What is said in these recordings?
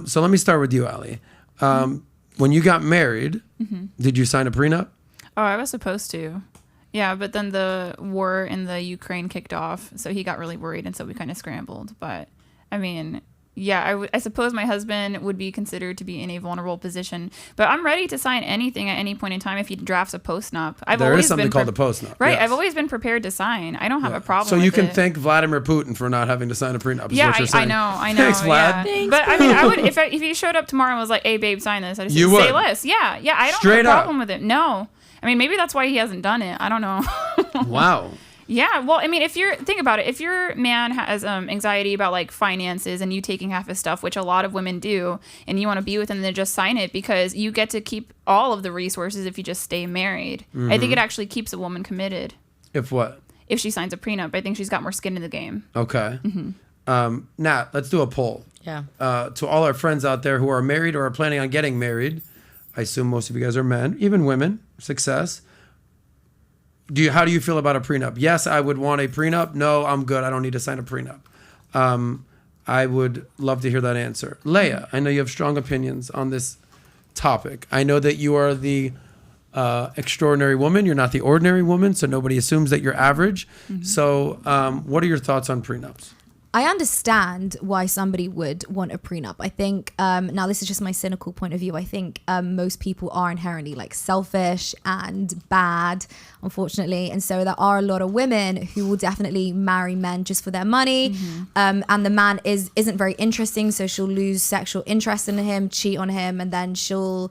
So let me start with you, Aly. When you got married, did you sign a prenup? Oh, I was supposed to. Yeah, but then the war in the Ukraine kicked off, so he got really worried, and so we kind of scrambled. But, I mean, yeah, I suppose my husband would be considered to be in a vulnerable position. But I'm ready to sign anything at any point in time if he drafts a postnup. There is something called a postnup. Right, yes. I've always been prepared to sign. I don't have a problem So with you can it. thank Vladimir Putin for not having to sign a prenup, is what you're saying. I know. Thanks, Vlad. Yeah. Thanks, but, I mean, I would, if he showed up tomorrow and was like, hey, babe, sign this, I'd just You say would? less. Yeah, I don't Straight have a up. problem with it. No. I mean, maybe that's why he hasn't done it. I don't know. Wow. Yeah, well, I mean, think about it. If your man has anxiety about like finances and you taking half his stuff, which a lot of women do, and you want to be with him, then just sign it because you get to keep all of the resources if you just stay married. I think it actually keeps a woman committed. If what? If she signs a prenup, I think she's got more skin in the game. Okay. Nat, let's do a poll. Yeah. To all our friends out there who are married or are planning on getting married, I assume most of you guys are men, even women. Success. How do you feel about a prenup? Yes, I would want a prenup. No, I'm good. I don't need to sign a prenup. I would love to hear that answer. Layah, I know you have strong opinions on this topic. I know that you are the extraordinary woman. You're not the ordinary woman, so nobody assumes that you're average. So what are your thoughts on prenups? I understand why somebody would want a prenup. I think, now this is just my cynical point of view, I think most people are inherently like selfish and bad, unfortunately. And so there are a lot of women who will definitely marry men just for their money. And the man isn't very interesting, so she'll lose sexual interest in him, cheat on him, and then she'll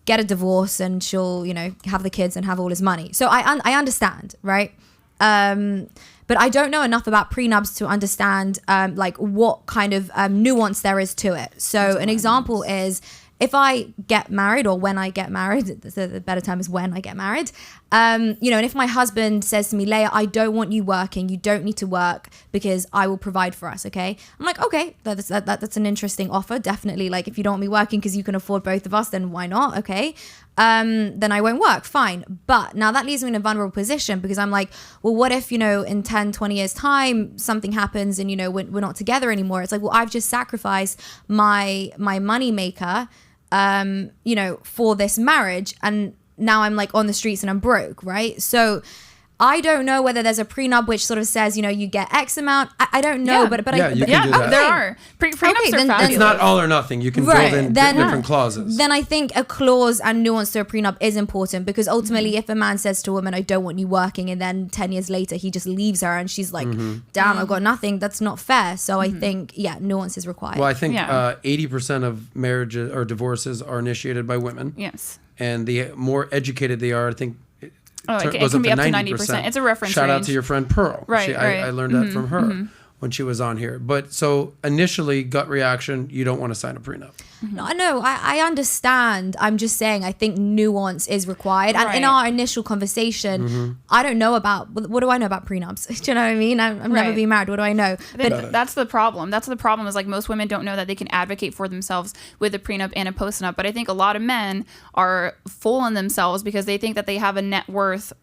get a divorce and she'll, have the kids and have all his money. So I understand, right? But I don't know enough about prenups to understand like what kind of nuance there is to it. So an example is if I get married or when I get married, the better term is when I get married, and if my husband says to me, Layah, I don't want you working. You don't need to work because I will provide for us, okay? I'm like, okay, that's an interesting offer. Definitely, like if you don't want me working because you can afford both of us, then why not, okay? Then I won't work, fine. But now that leaves me in a vulnerable position because I'm like, well, what if, in 10, 20 years time, something happens and, we're not together anymore. It's like, well, I've just sacrificed my money maker, for this marriage. And now I'm like on the streets and I'm broke, right? So I don't know whether there's a prenup which sort of says, you get X amount. I don't know, but you can do that. There are. Prenups are fabulous. It's not all or nothing. You can build in different clauses. Then I think a clause and nuance to a prenup is important because ultimately if a man says to a woman, I don't want you working, and then 10 years later he just leaves her and she's like, damn, I've got nothing. That's not fair. So I think, nuance is required. Well, I think 80% of marriages or divorces are initiated by women. Yes. And the more educated they are, I think, it can be up to 90%. It's a reference Shout range. out to your friend Pearl. Right, I learned that from her when she was on here. But so initially, gut reaction, you don't want to sign a prenup. No, I understand. I'm just saying I think nuance is required. And in our initial conversation, I don't know about, what do I know about prenups? Do you know what I mean? I've never been married. What do I know? But that's the problem. That's the problem is like most women don't know that they can advocate for themselves with a prenup and a postnup. But I think a lot of men are fooling themselves because they think that they have a net worth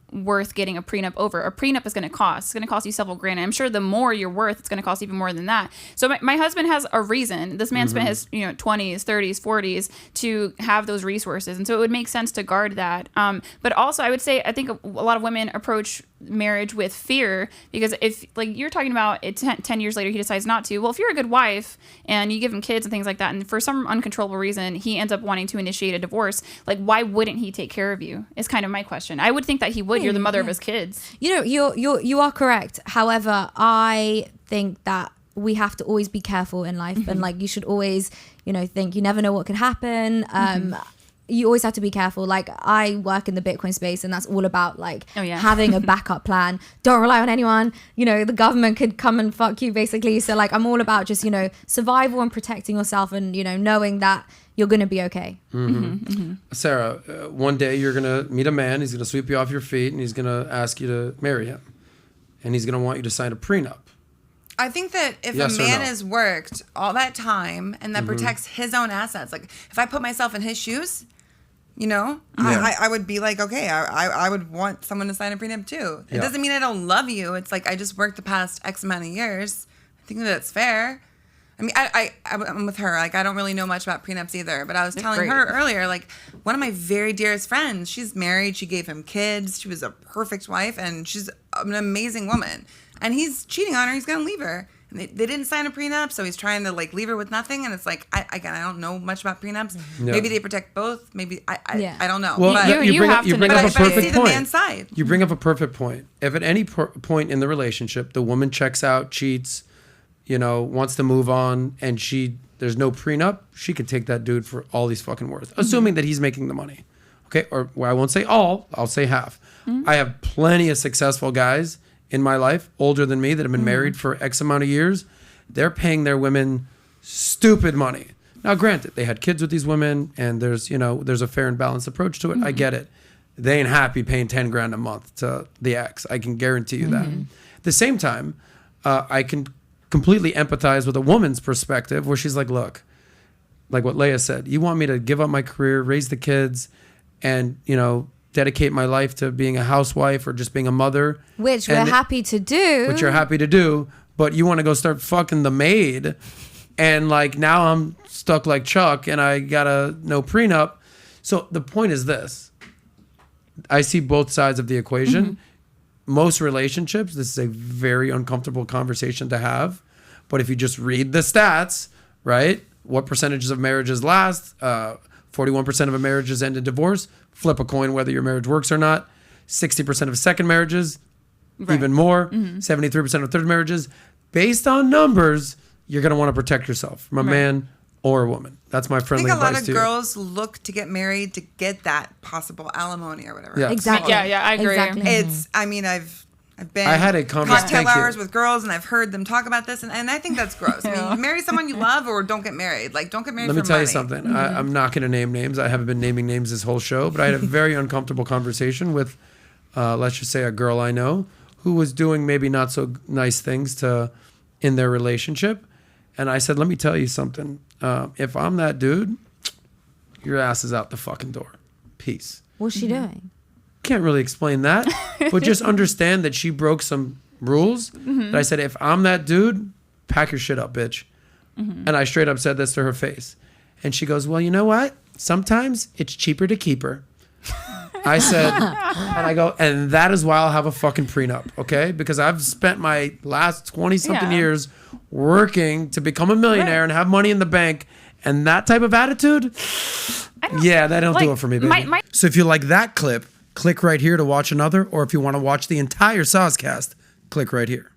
getting a prenup over. A prenup is going to cost. It's going to cost you several grand. And I'm sure the more you're worth, it's going to cost even more than that. So my husband has a reason. This man spent his 20s, 30s, 40s to have those resources. And so it would make sense to guard that. But also I would say I think a lot of women approach marriage with fear because if like you're talking about it 10 years later he decides not to, well, if you're a good wife and you give him kids and things like that and for some uncontrollable reason he ends up wanting to initiate a divorce, like why wouldn't he take care of you is kind of my question. I would think that he would. You're the mother of his kids. You are correct. However, I think that we have to always be careful in life and like you should always think you never know what could happen. You always have to be careful. Like I work in the Bitcoin space and that's all about like having a backup plan. Don't rely on anyone. The government could come and fuck you basically. So like I'm all about just, survival and protecting yourself and, knowing that you're going to be okay. Sara, one day you're going to meet a man. He's going to sweep you off your feet and he's going to ask you to marry him. And he's going to want you to sign a prenup. I think that if a man has worked all that time and that protects his own assets, like if I put myself in his shoes, I would be like, okay, I would want someone to sign a prenup too. It doesn't mean I don't love you. It's like I just worked the past X amount of years. I think that's fair. I mean, I'm with her. Like, I don't really know much about prenups either, but I was telling great. her earlier, like, one of my very dearest friends, she's married. She gave him kids. She was a perfect wife, and she's an amazing woman. And he's cheating on her. He's going to leave her. And they didn't sign a prenup, so he's trying to, like, leave her with nothing. And it's like, I don't know much about prenups. No. Maybe they protect both. Maybe, I don't know. Well, but you bring up a I see perfect the point. man's side. You bring up a perfect point. If at any point in the relationship, the woman checks out, cheats, wants to move on, and there's no prenup, she could take that dude for all he's fucking worth, assuming that he's making the money. Okay, or I won't say all, I'll say half. I have plenty of successful guys in my life, older than me, that have been married for X amount of years. They're paying their women stupid money. Now, granted, they had kids with these women, and there's a fair and balanced approach to it. I get it. They ain't happy paying $10,000 a month to the ex. I can guarantee you that. At the same time, I can completely empathize with a woman's perspective where she's like, look, like what Layah said, you want me to give up my career, raise the kids, and, dedicate my life to being a housewife or just being a mother. Which we're happy to do. Which you're happy to do. But you want to go start fucking the maid. And like now I'm stuck like Chuck and I got no prenup. So the point is this. I see both sides of the equation. Most relationships, this is a very uncomfortable conversation to have. But if you just read the stats, right? What percentages of marriages last? 41% of marriages end in divorce. Flip a coin whether your marriage works or not. 60% of second marriages, even more. 73% of third marriages. Based on numbers, you're going to want to protect yourself from a man or a woman. That's my friendly advice to you. I think a lot of girls look to get married to get that possible alimony or whatever. Yeah. Exactly. Yeah, I agree. Exactly. I've been I had a cocktail hours with girls, and I've heard them talk about this, and I think that's gross. I mean, marry someone you love, or don't get married. Like, don't get married. Let me for tell money. you something. I'm not going to name names. I haven't been naming names this whole show, but I had a very uncomfortable conversation with, let's just say, a girl I know who was doing maybe not so nice things in their relationship, and I said, let me tell you something. If I'm that dude, your ass is out the fucking door. Peace. What's she doing? Can't really explain that, but just understand that she broke some rules. That I said, if I'm that dude, pack your shit up, bitch. And I straight up said this to her face. And she goes, well, you know what? Sometimes it's cheaper to keep her. I said, and I go, and that is why I'll have a fucking prenup, okay? Because I've spent my last 20-something years working to become a millionaire and have money in the bank. And that type of attitude, that don't do it for me, baby. So if you like that clip, click right here to watch another. Or if you want to watch the entire Sauce Cast, click right here.